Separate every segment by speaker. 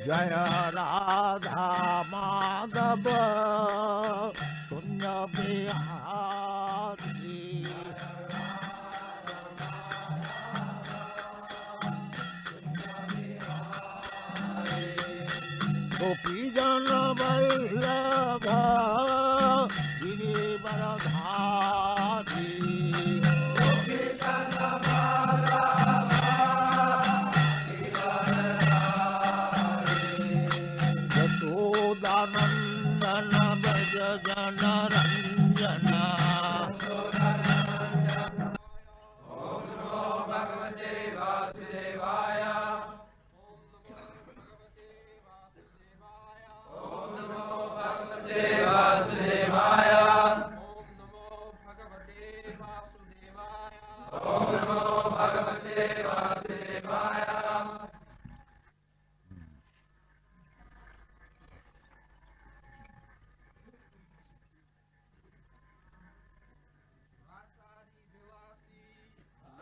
Speaker 1: Jaya Radha Madhava Kunya Bihari Gopi Jana Vallabha Girivaradhari Nandana Braja Jana Ranjana
Speaker 2: Om Namo Bhagavate Vasudevaya. Om Namo Bhagavate Vasudevaya. Om Namo Bhagavate Vasudevaya.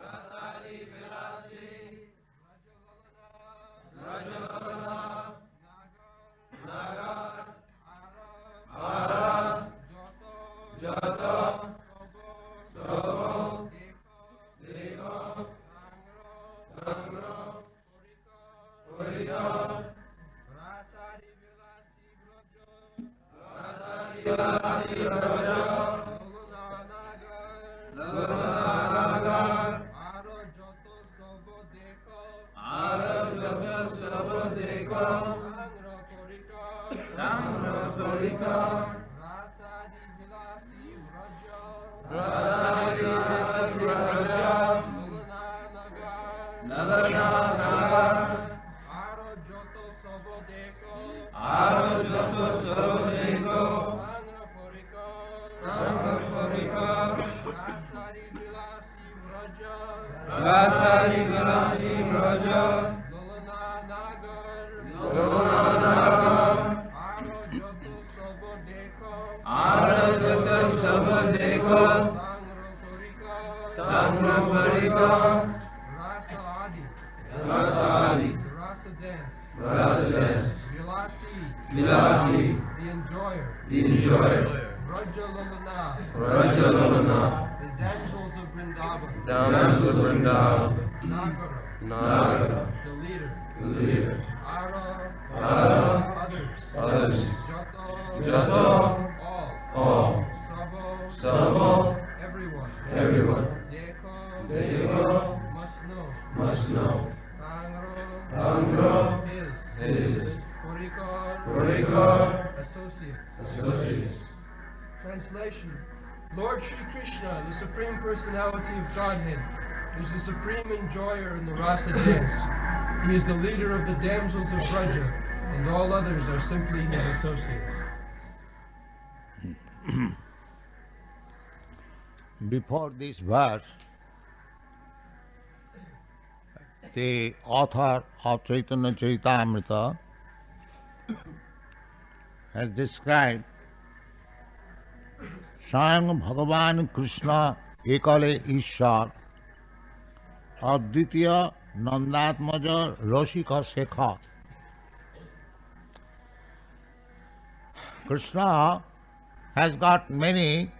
Speaker 2: Rāsādi-vilāsī, vrajalalanā-nāgara, yata, saba, dekha, tāṅra, parikara, rāsādi-vilāsī vrajalalanā-nāgara, saba, dekha, tāṅra, parikara, rāsādi-vilāsī vrajalalanā-nāgara, jata, saba, dekha, tāṅra, parikara, rāsādi-vilāsī vrajalalanā-nāgara, jata, saba, dekha, tāṅra, parikara, rāsādi, rasa dance, vilāsī, the enjoyer, vrajalalanā,
Speaker 3: the damsels of Vrindavan,
Speaker 2: Nāgara,
Speaker 3: the
Speaker 2: leader,
Speaker 3: others,
Speaker 2: yata, all, saba, everyone, dekha, must know, tāṅra, his, parikara, associates.
Speaker 3: Translation: Lord Shri Krishna, the Supreme Personality of Godhead, is the supreme enjoyer in the rasa dance. He is the leader of the damsels of Vraja, and all others are simply his associates.
Speaker 1: Before this verse, the author of Caitanya-Caritamrta has described Swayam Bhagavan Krishna Ekale Ishwar Advitiya Nandatmaja Rosika Sekha. Krishna has got many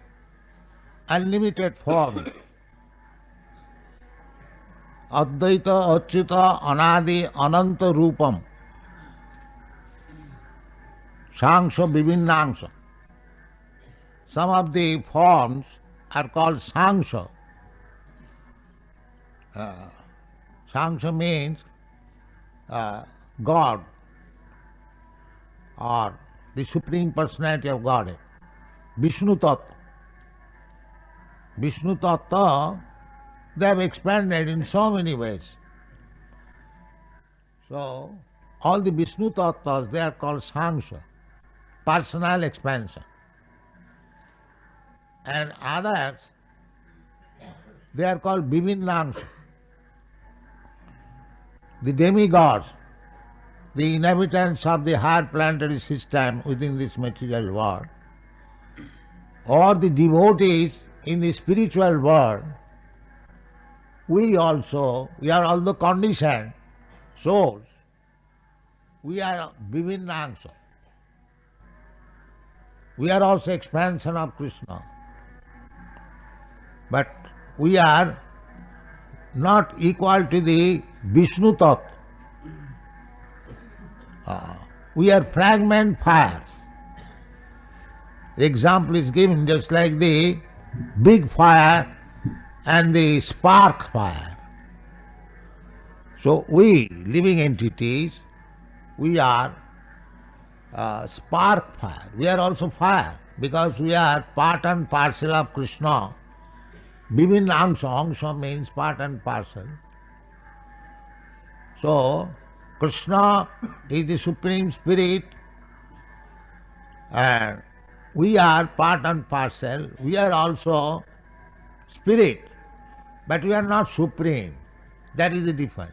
Speaker 1: unlimited forms. Advaita, Achyuta, Anadi, Ananta Rupam. Sangsha, Vivinnangsha. Some of the forms are called Sangsha. Sangsha means God or the Supreme Personality of Godhead. Vishnu Tattva. Vishnu Tattva, they have expanded in so many ways. So, all the Vishnu Tattvas, they are called Sangsha, personal expansion. And others, they are called Vivinnangsha, the demigods, the inhabitants of the higher planetary system within this material world, or the devotees in the spiritual world. We are all the conditioned souls we are Vivinnangsha. We are also expansion of Krishna. But we are not equal to the Vishnu Tattva. We are fragment fires. The example is given just like the big fire and the spark fire. So we, living entities, we are spark fire. We are also fire because we are part and parcel of Krishna. Vivinna angsha. Angsha means part and parcel. So, Krishna is the Supreme Spirit and we are part and parcel. We are also spirit, but we are not supreme. That is the difference.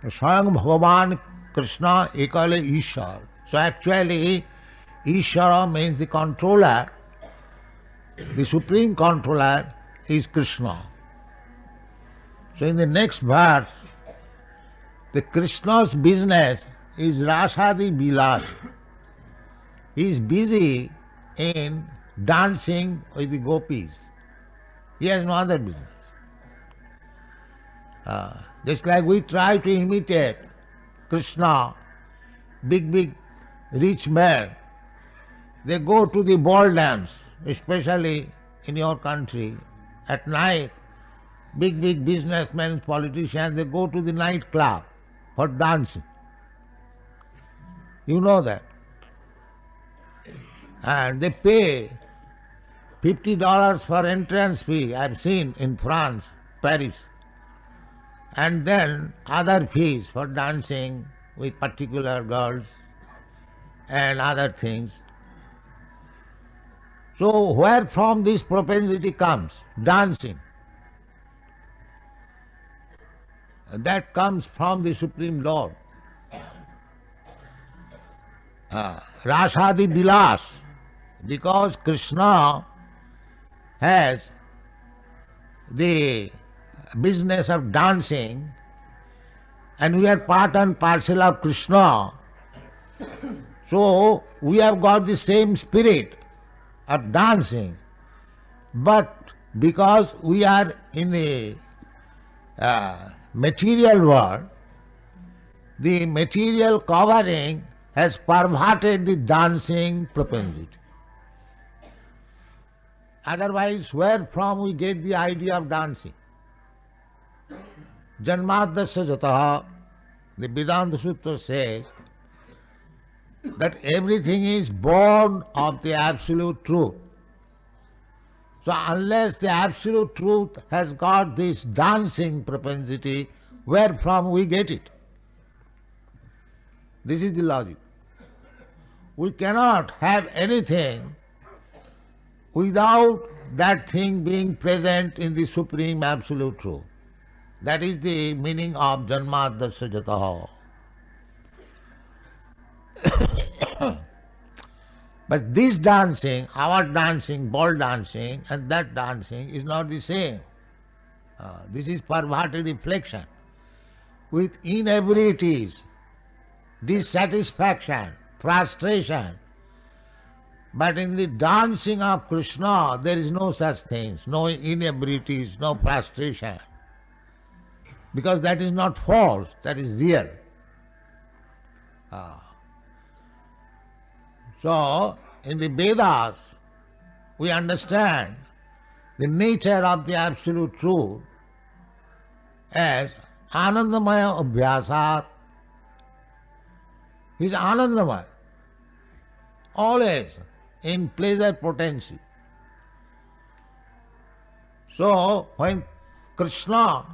Speaker 1: Swayam Bhagavan Krishna ekale Ishar. So actually, Ishara means the controller. The supreme controller is Krishna. So in the next verse, the Krishna's business is rāsādi-vilāsī. He is busy in dancing with the gopis. He has no other business. Just like we try to imitate Krishna, big rich men, they go to the ball dance, especially in your country, at night, big businessmen, politicians, they go to the night club for dancing. You know that. And they pay $50 for entrance fee, I've seen in France, Paris. And then other fees for dancing with particular girls and other things. So where from this propensity comes? Dancing. That comes from the Supreme Lord. Rāsādi-vilāsī, because Krishna has the business of dancing and we are part and parcel of Krishna. So we have got the same spirit of dancing, but because we are in the material world, the material covering has perverted the dancing propensity. Otherwise, where from we get the idea of dancing? Janmadasya yata, the Vedanta Sutra says that everything is born of the absolute truth. So unless the absolute truth has got this dancing propensity, where from we get it? This is the logic. We cannot have anything without that thing being present in the Supreme Absolute Truth. That is the meaning of Janmadasya yata. But this dancing, our dancing, ball dancing, and that dancing is not the same. This is perverted reflection with inebrities, dissatisfaction, frustration. But in the dancing of Krishna, there is no such things, no inebrities, no frustration. Because that is not false, that is real. So, in the Vedas, we understand the nature of the Absolute Truth as Anandamaya Abhyasat. He is Anandamaya, always in pleasure potency. So, when Krishna,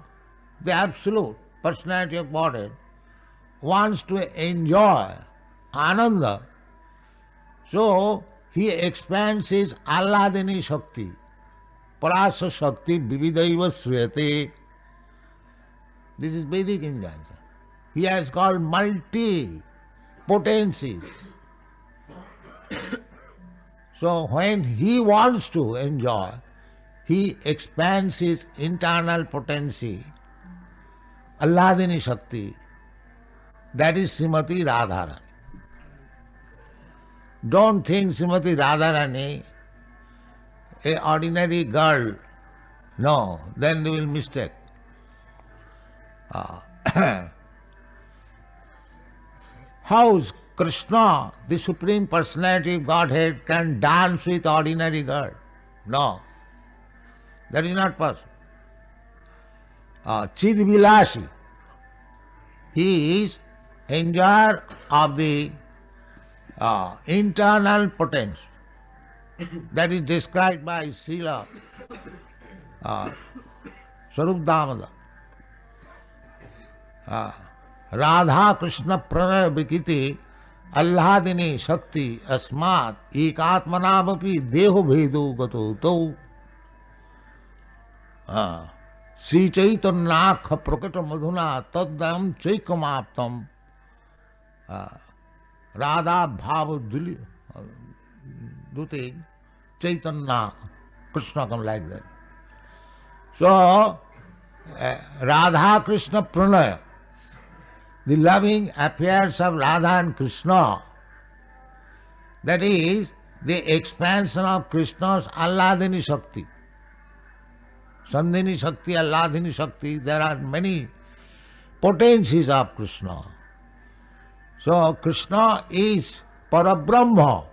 Speaker 1: the Absolute Personality of Godhead, wants to enjoy Ananda, so he expands his Alladini Shakti, Parasa Shakti Vividaiva Sriyate. This is Vedic injunction. He has got multi-potencies. So when he wants to enjoy, he expands his internal potency Alladini Shakti. That is Srimati Radharani. Don't think Srimati Radharani a ordinary girl. No, then you will mistake. How Krishna, the Supreme Personality of Godhead, can dance with ordinary girl? No, that is not possible. Chid-vilāsī, he is enjoyer of the internal potential. That is described by Srila Prabhupada. Radha Krishna Pranaya Vikiti Alladini Shakti Asmat Ekatmanavapi Deho Bhedo Gato Tau Sri Caitanya-Caritamrta Prakata Madhuna Taddam Chaikamaptam Radha Bhava Dute Chaitanya Krishna come like that. So Radha Krishna Pranaya, the loving affairs of Radha and Krishna, that is the expansion of Krishna's Alladini Shakti. Sandhini Shakti, Alladini Shakti, there are many potencies of Krishna. So Krishna is Parabrahma.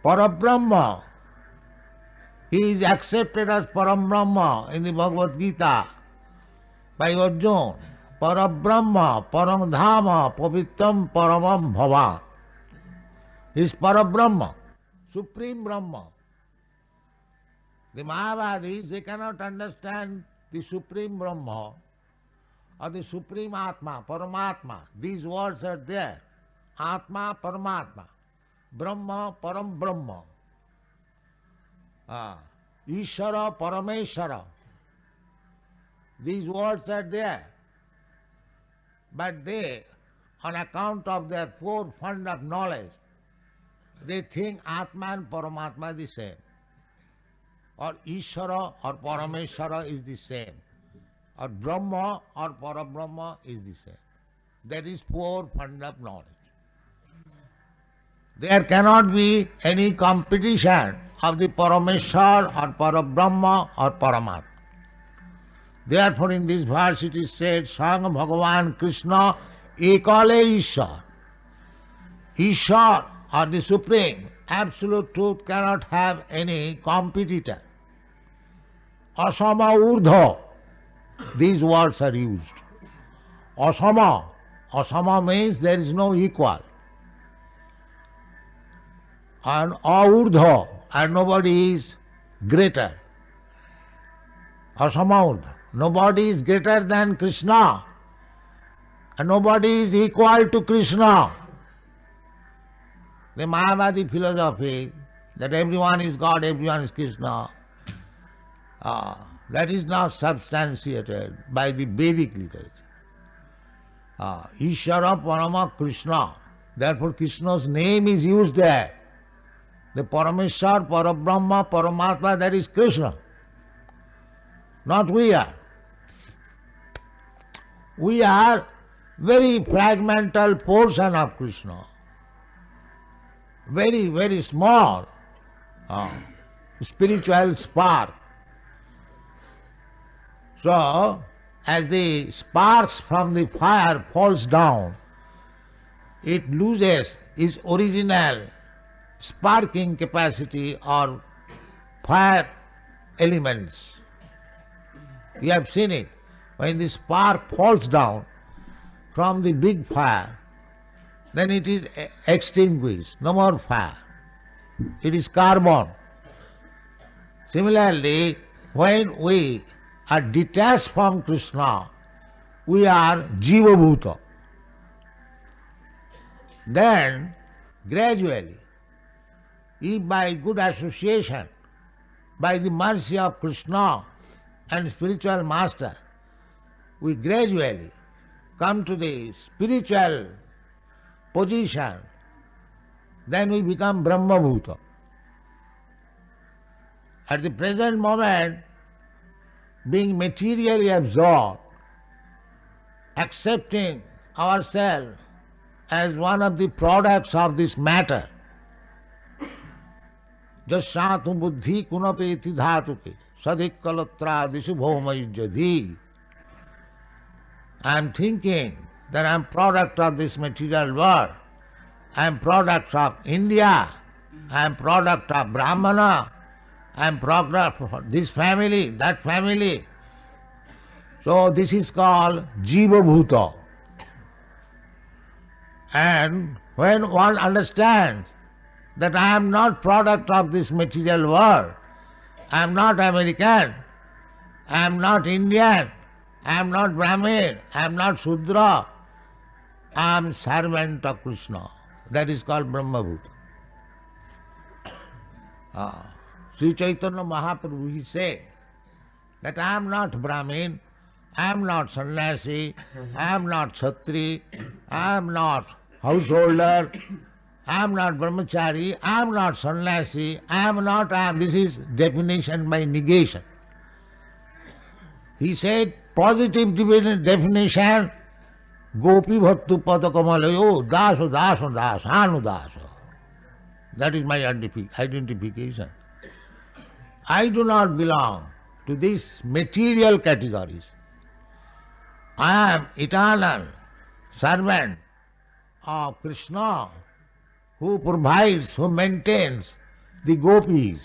Speaker 1: Parabrahma. He is accepted as Parabrahma in the Bhagavad Gita by Arjuna. Parabrahma, Paramdhama, Pavitram, Paramam Bhava. He is Parabrahma, Supreme Brahma. The Mayavadis, they cannot understand the Supreme Brahma or the Supreme Atma, Paramatma. These words are there. Atma, Paramatma. Brahma, Param Brahma. Ishvara, Parameshvara. These words are there. But they, on account of their poor fund of knowledge, they think Atma and Paramatma are the same. Or Ishvara or Parameshvara is the same. Or Brahma or Parabrahma is the same. That is poor fund of knowledge. There cannot be any competition of the Parameshwar or Parabrahma or Paramatma. Therefore in this verse it is said, Sang Bhagavan Krishna Ekale Ishwar. Ishwar or the Supreme, Absolute Truth cannot have any competitor. Asama Urdha, these words are used. Asama, Asama means there is no equal. And Aurdha, and nobody is greater. Asama Urdha. Nobody is greater than Krishna. And nobody is equal to Krishna. The Mayavadi philosophy that everyone is God, everyone is Krishna, that is not substantiated by the Vedic literature. Ishvara Parama Krishna. Therefore Krishna's name is used there. The Parameshwar, Parabrahma, Paramatma, that is Krishna. Not we are. We are very fragmental portion of Krishna. Very, very small spiritual spark. So, as the sparks from the fire falls down, it loses its original sparking capacity or fire elements. You have seen it. When the spark falls down from the big fire, then it is extinguished, no more fire. It is carbon. Similarly, when we are detached from Krishna, we are Jiva Bhuta. Then, gradually, if by good association, by the mercy of Krishna and spiritual master, we gradually come to the spiritual position, then we become Brahma Bhuta. At the present moment, being materially absorbed, accepting ourselves as one of the products of this matter. Jasyātu buddhi kunapeti dhātuke sadhikkalatra disubhomajjadhi. I am thinking that I am product of this material world. I am product of India. I am product of Brahmana. I am product of this family, that family. So this is called Jiva Bhuta. And when one understands that I am not product of this material world, I am not American, I am not Indian, I am not Brahmin, I am not Shudra, I am servant of Krishna. That is called Brahma Bhuta. Sri Chaitanya Mahaprabhu, he said that I am not Brahmin, I am not sannyasi, I am not Kshatri, I am not householder, I am not brahmachari, I am not sannyasi, I am. This is definition by negation. He said positive definition, Gopi Bhattu Padakamalayo, Daso, Daso, Daso, Anu Daso. That is my identification. I do not belong to these material categories. I am eternal servant of Krishna, who provides, who maintains the gopis.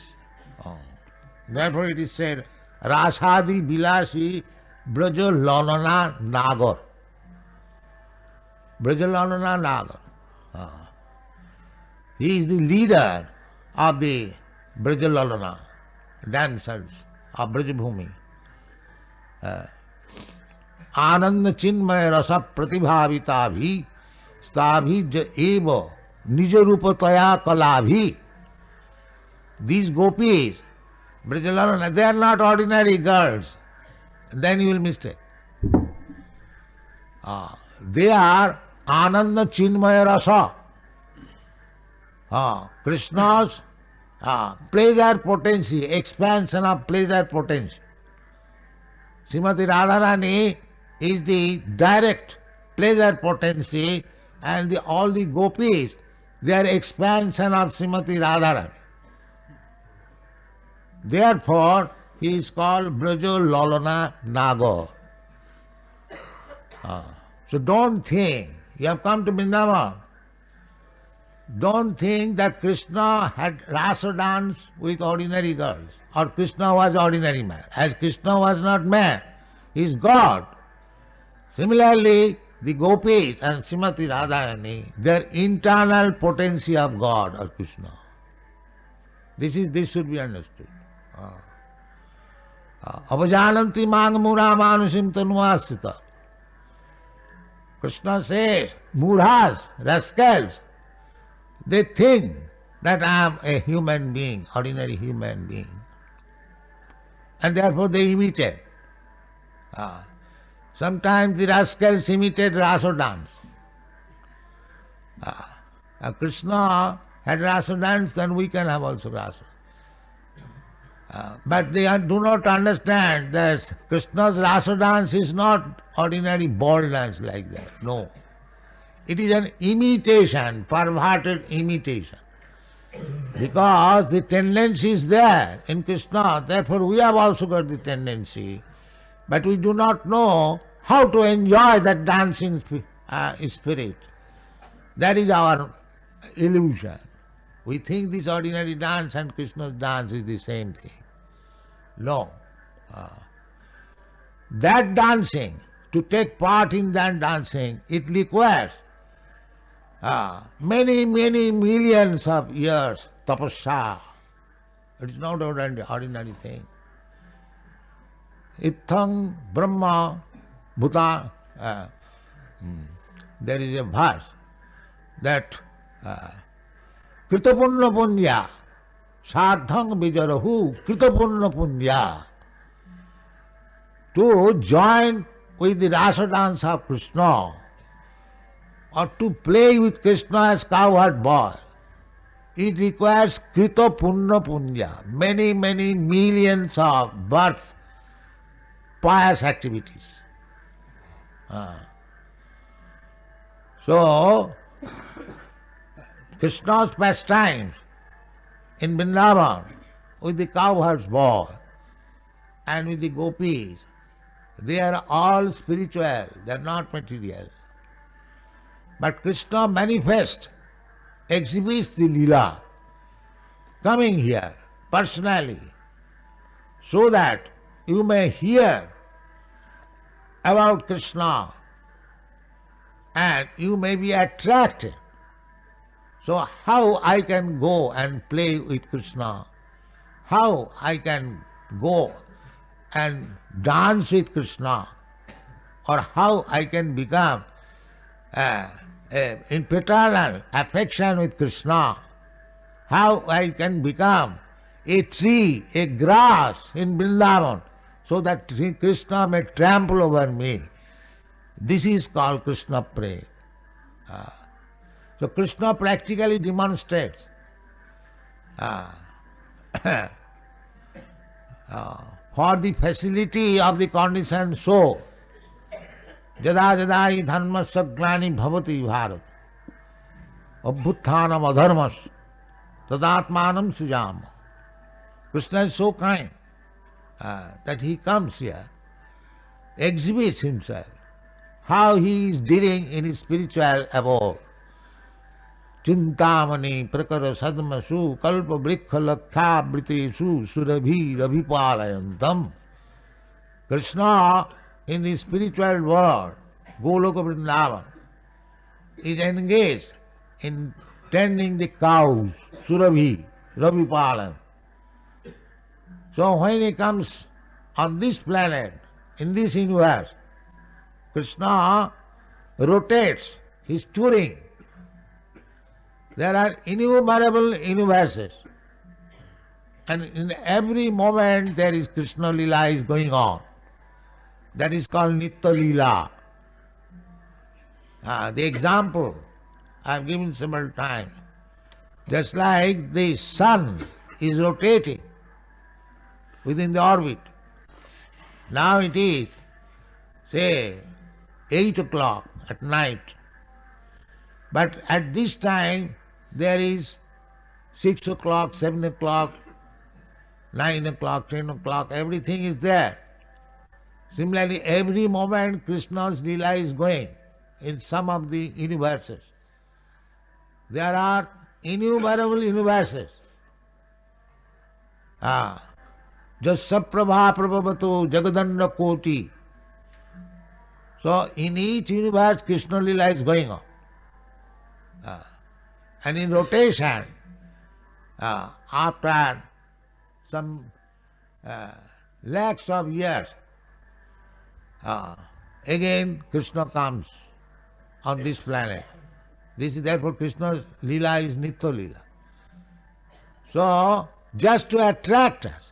Speaker 1: Therefore it is said, rāsādi-vilāsī vrajalalanā-nāgara. Vrajalalanā-nāgara. He is the leader of the Vrajalalana, damsels of Brajabhumi. Ananda chinmaya rasa pratibhavita stabhi ja eva nijarupataya kalabhi. These gopis, Vrajalalana, they are not ordinary girls. Then you will mistake. They are Ananda chinmaya rasa. Krishna's pleasure potency, expansion of pleasure potency. Srimati Radharani is the direct pleasure potency, and all the gopis, they are expansion of Srimati Radharani. Therefore, he is called vrajalalanā-nāgara. So don't think, you have come to Vrindavan, don't think that Krishna had rasa dance with ordinary girls, or Krishna was ordinary man. As Krishna was not man, he is God. Similarly, the gopis and Srimati Radharani, their internal potency of God or Krishna. This should be understood. Avajananti māṅ mūrā manusim tanuvāsita. Krishna says, mūrhas, rascals, they think that I am a human being, ordinary human being. And therefore they imitate. Sometimes the rascals imitate rasa dance. Krishna had rasa dance, then we can have also rasa. But they do not understand that Krishna's rasa dance is not ordinary ball dance like that. No. It is an imitation, perverted imitation. Because the tendency is there in Krishna, therefore we have also got the tendency. But we do not know how to enjoy that dancing spirit. That is our illusion. We think this ordinary dance and Krishna's dance is the same thing. No. That dancing, to take part in that dancing, it requires many millions of years tapasya. It is not an ordinary thing. Ithang Brahma Bhuta. There is a verse that Kritapunna Punya Sardhang Vijarahu Kritapunna Punya. To join with the rasa dance of Krishna, or to play with Krishna as cowherd boy, it requires Krita Punna Punya, many millions of births pious activities. So, Krishna's pastimes in Vrindavan with the cowherd's boy and with the gopis, they are all spiritual, they are not material. But Krishna manifests, exhibits the Leela, coming here personally, so that you may hear about Krishna and you may be attracted. So how I can go and play with Krishna? How I can go and dance with Krishna? Or how I can become in paternal affection with Krishna? How I can become a tree, a grass in Vrindavan, so that Krishna may trample over me. This is called Krishna Prema. So Krishna practically demonstrates for the facility of the conditioned soul. Jada jada hi dharmasya glani bhavati bharat abhuthanam adharmas tadatmanam srijam. Krishna is so kind that he comes here, exhibits himself, how he is dealing in his spiritual abode. Chintamani parikara sadmasu kalpa vrikha lakha britesu surabhi rabhipalayantam. Krishna in the spiritual world, Goloka Vrindavan, is engaged in tending the cows, surabhi, rabhipalan. So when he comes on this planet, in this universe, Krishna rotates, he is touring. There are innumerable universes, and in every moment there is Krishna Leela is going on. That is called Nitya Leela. The example I have given several times. Just like the sun is rotating within the orbit. Now it is, say, 8 o'clock at night. But at this time there is 6 o'clock, 7 o'clock, 9 o'clock, 10 o'clock, everything is there. Similarly, every moment Krishna's Leela is going in some of the universes. There are innumerable universes. Jasaprabha prabhavato jagadanda koti. So in each universe Krishna Leela is going on. And in rotation, after some lakhs of years, again Krishna comes on this planet. This is therefore Krishna's Leela is Nitya Leela. So, just to attract us,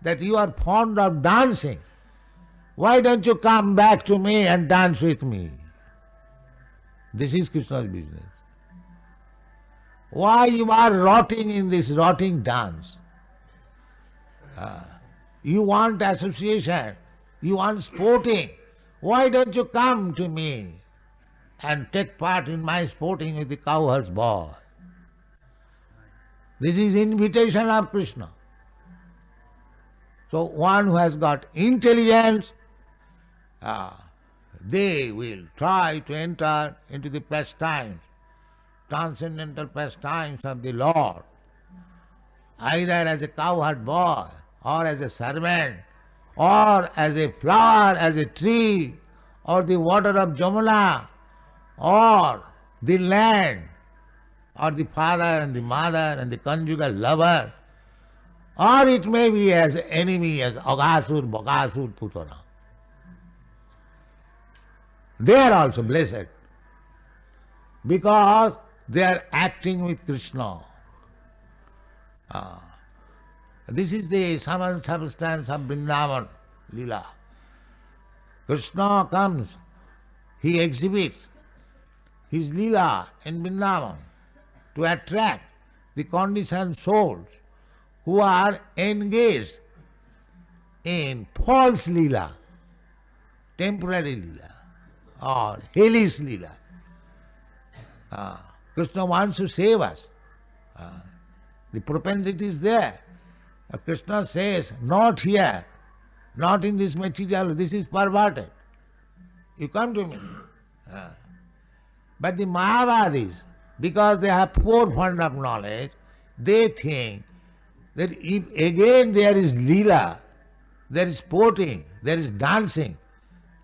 Speaker 1: that you are fond of dancing, why don't you come back to me and dance with me? This is Krishna's business. Why you are rotting in this rotting dance? You want association, you want sporting. Why don't you come to me and take part in my sporting with the cowherd's boy? This is invitation of Krishna. So one who has got intelligence, they will try to enter into the pastimes, transcendental pastimes of the Lord, either as a cowherd boy, or as a servant, or as a flower, as a tree, or the water of Jamuna, or the land, or the father and the mother and the conjugal lover, or it may be as enemy, as Aghasur, Bakasur, Putana. They are also blessed because they are acting with Krishna. This is the sum and substance of Vrindavan Leela. Krishna comes, he exhibits his Leela in Vrindavan to attract the conditioned souls who are engaged in false Leela. temporary lila or hellish lila. Krishna wants to save us. The propensity is there. Krishna says, not here, not in this material, this is perverted. You come to me. But the Mayavadis, because they have poor fund of knowledge, they think that if again there is lila, there is sporting, there is dancing,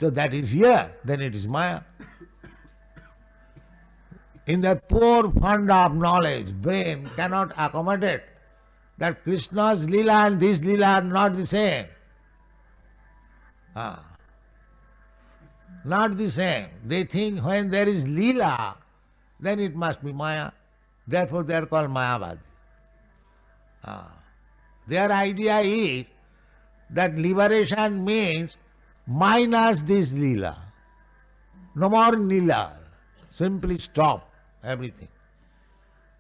Speaker 1: so that is here, then it is Maya. In that poor fund of knowledge, brain cannot accommodate that Krishna's lila and this lila are not the same. Not the same. They think when there is lila, then it must be Maya. Therefore they are called Mayavadi. Their idea is that liberation means minus this lila. No more lila. Simply stop everything.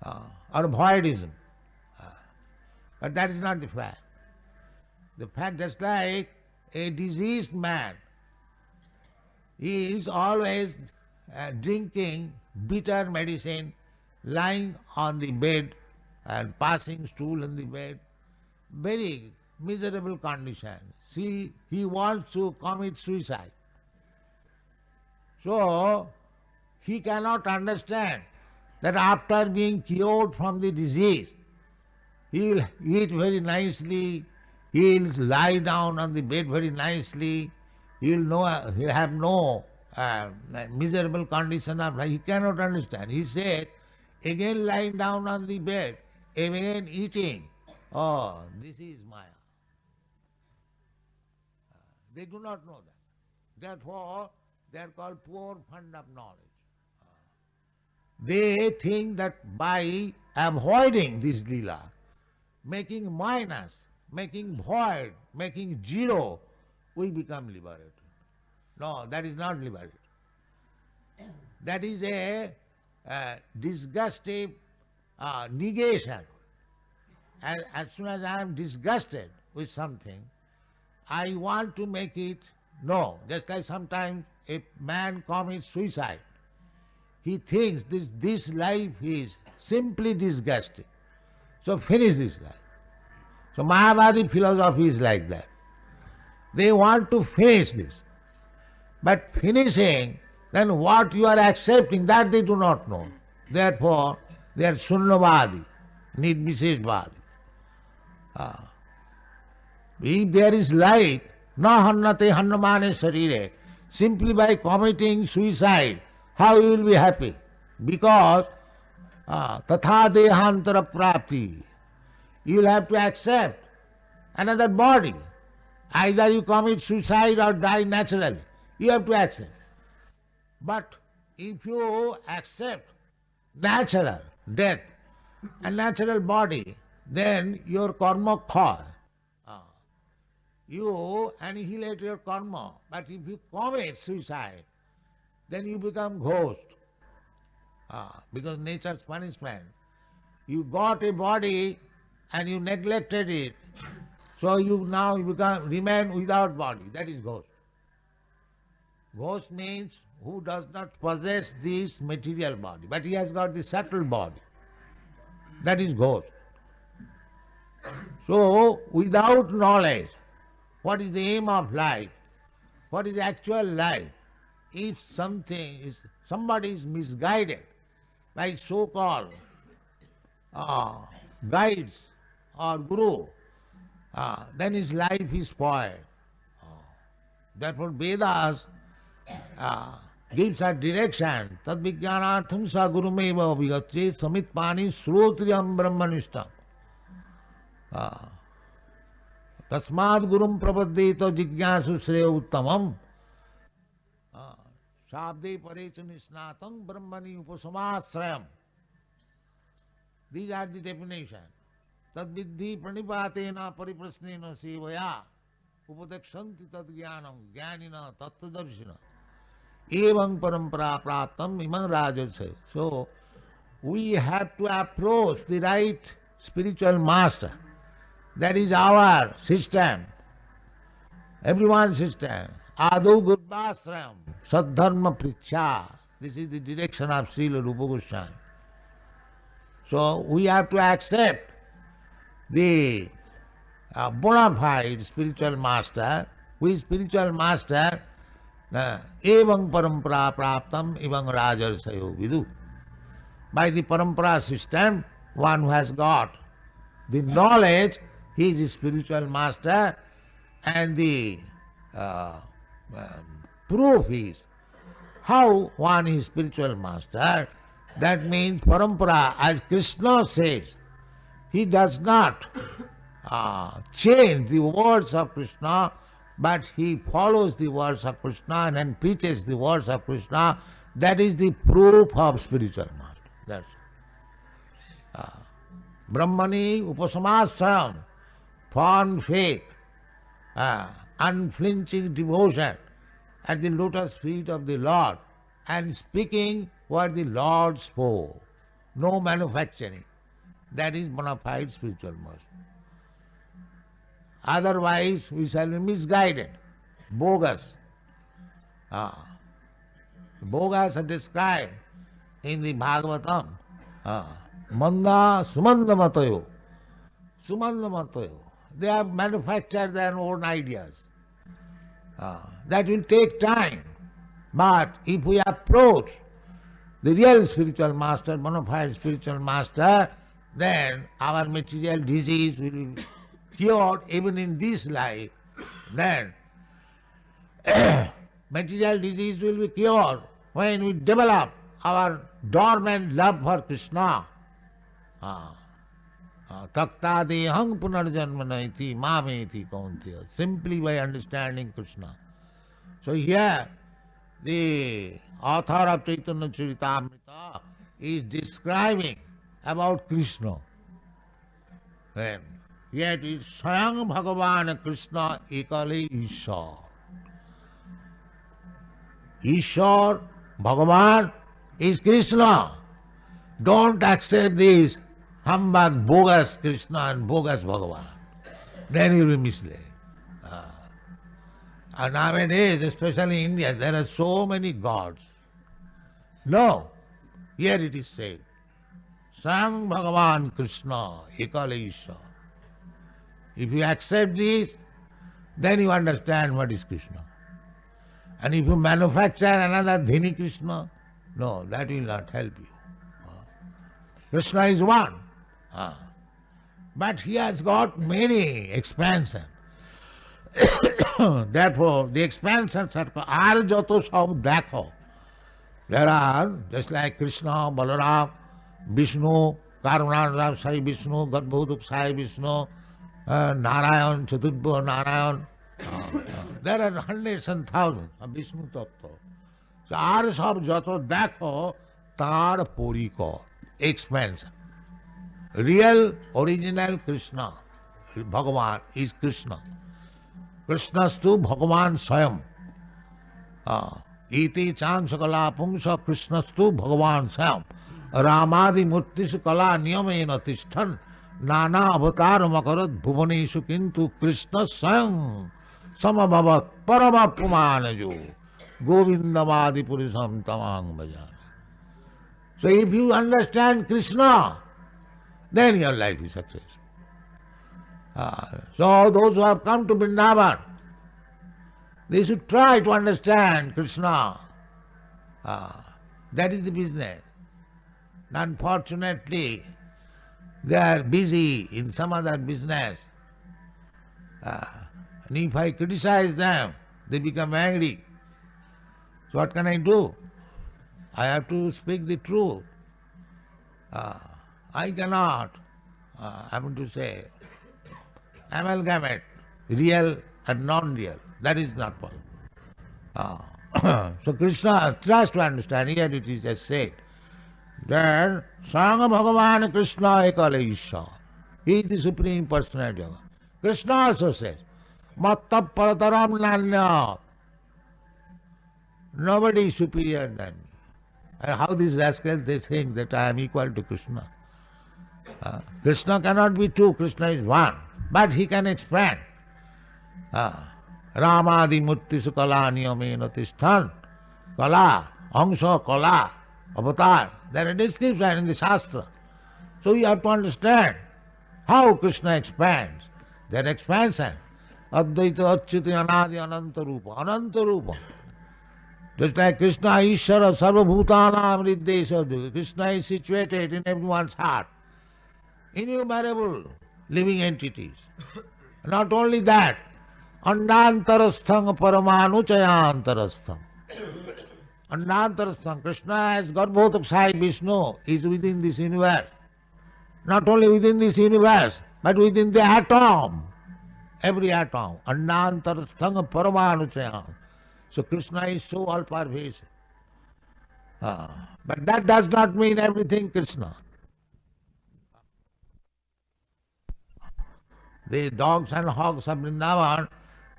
Speaker 1: Or voidism. But that is not the fact. The fact just like a diseased man, he is always drinking bitter medicine, lying on the bed and passing stool on the bed. Very miserable condition. See, he wants to commit suicide. So, he cannot understand that after being cured from the disease, he will eat very nicely, he will lie down on the bed very nicely, he will have no miserable condition of life. He cannot understand. He says, again lying down on the bed, again eating. Oh, this is Maya. They do not know that. Therefore, they are called poor fund of knowledge. They think that by avoiding this lila, making minus, making void, making zero, we become liberated. No, that is not liberated. That is a disgustive negation. As soon as I am disgusted with something, I want to make it no. Just like sometimes a man commits suicide. He thinks this life is simply disgusting. So finish this life. So Mayavadi philosophy is like that. They want to finish this. But finishing, then what you are accepting, that they do not know. Therefore, they are Sunyavadi, Nirvisheshvadi. If there is light, na hannate hannamane sarire, simply by committing suicide, how you will be happy? Because tatha dehantara prapti, you will have to accept another body. Either you commit suicide or die naturally. You have to accept. But if you accept natural death and natural body, then your karma kha. You annihilate your karma. But if you commit suicide, then you become ghost. Because nature's punishment. You got a body and you neglected it. So you remain without body. That is ghost. Ghost means who does not possess this material body, but he has got the subtle body. That is ghost. So without knowledge, what is the aim of life? What is actual life? If somebody is misguided by so-called guides or guru, then his life is spoiled. Therefore Vedas gives a direction. Tad vijnanartham sa gurumeva vigatse samitpani srotriyam brahmanishtam. Tasmad gurum prapaddeta jigyasu sreya uttamam. Shabde parecha nisnatam brahmani upasamasrayam. These are the definitions. Tad viddhi pranipatena pariprasnena sevaya upadekshanti tad jnanam jnanina tattvadarshina evam parampara praptam imam rajase. So we have to approach the right spiritual master. That is our system, everyone's system. Adu Gurvasram, Sadharma Pricha. This is the direction of Srila Rupa Goswami. So we have to accept the bona fide spiritual master, who is spiritual master, evang parampara praptam evang rajarsayo vidu. By the parampara system, one who has got the knowledge, he is a spiritual master, and the proof is how one is spiritual master. That means parampara, as Krishna says, he does not change the words of Krishna, but he follows the words of Krishna and preaches the words of Krishna. That is the proof of spiritual master. That's Brahmani upasamasram, firm faith, unflinching devotion at the lotus feet of the Lord, and speaking what the Lord spoke. No manufacturing. That is bona fide spiritual master. Otherwise, we shall be misguided, bogus. Bogus are described in the Bhagavatam. Manda sumandamatayo. Sumandamatayo. They have manufactured their own ideas. That will take time. But if we approach the real spiritual master, bona fide spiritual master, then our material disease will be cured even in this life. Then material disease will be cured when we develop our dormant love for Krishna. Takta dehang punarjanmanaiti mameti kaunteya. Simply by understanding Krishna. So here, the author of Caitanya-Caritamrta is describing about Krishna. And yet is Swayam Bhagavan Krishna ekale Ishwar. Ishwar, Bhagavan is Krishna. Don't accept this humbug, bogus Krishna and bogus Bhagavan. Then you will be misled. And nowadays, especially in India, there are so many gods. No, here it is said, Swayam Bhagavan Krishna ekale Ishwar. If you accept this, then you understand what is Krishna. And if you manufacture another Dhini Krishna, no, that will not help you. Krishna is one. But he has got many expansions. Therefore, the expansions are jato sab dekha. There are, just like Krishna, Balaram, Vishnu, Karuna Rāsādi Vishnu, Gadbhuduk Sai Vishnu, Narayan, Chaturdha Narayan. There are hundreds and thousands of Vishnu Tattva. So, ar sab jato dekho, tar parikara. Expansion. Real, original Krishna, Bhagavan is Krishna. Krishnastu Bhagavan Swayam. Iti chansakala pungsa Krishnastu Bhagavan Swayam. Rāmādi-murtisu kala niyamena tishtan nana avataram akarat bhuvaneshu kintu Krishna Swayam samabhavat paramapumanajo govindamadi purisam tamang bhajana. So if you understand Krishna, then your life is successful. So those who have come to Vrindavan, they should try to understand Krishna. That is the business. Unfortunately, they are busy in some other business. And if I criticize them, they become angry. So what can I do? I have to speak the truth. I cannot, amalgamate real and non-real. That is not possible. So Krishna tries to understand. Here it is just said that Sangha Bhagavan Krishna ekale Ishwar. He is the Supreme Personality of God. Krishna also says, Matta parataram nanya. Nobody is superior than me. And how these rascals, they think that I am equal to Krishna. Krishna cannot be two, Krishna is one. But he can expand. Rāmādi-murtisu kala niyamena tisthan. Kala, angsha, kala, avatar. There are descriptions in the Shastra. So you have to understand how Krishna expands. That expansion. Advaita achyuti anadi ananta rupa. Ananta rupa. Just like Krishna Ishvara sarva bhutanam riddesha. Krishna is situated in everyone's heart. Innumerable living entities. Not only that, andantarastham paramanuchayantarastham. Andantarastham, Krishna as Garbhodaksai Vishnu is within this universe. Not only within this universe, but within the atom. Every atom. Andantarastham paramanuchayantarastham. So Krishna is so all-pervasive. But that does not mean everything Krishna. The dogs and hogs of Vrindavan,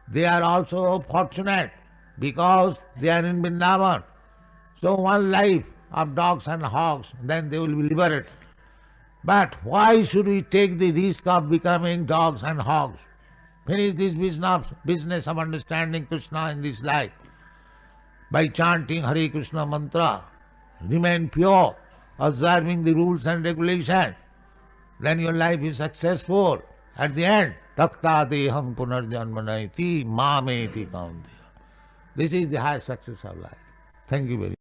Speaker 1: they are also fortunate because they are in Vrindavan. So one life of dogs and hogs, then they will be liberated. But why should we take the risk of becoming dogs and hogs? Finish this business of understanding Krishna in this life by chanting Hare Krishna mantra. Remain pure, observing the rules and regulations. Then your life is successful. At the end, takta deham punarjanmanaiti mameti kaunteya. This is the high success of life. Thank you very much.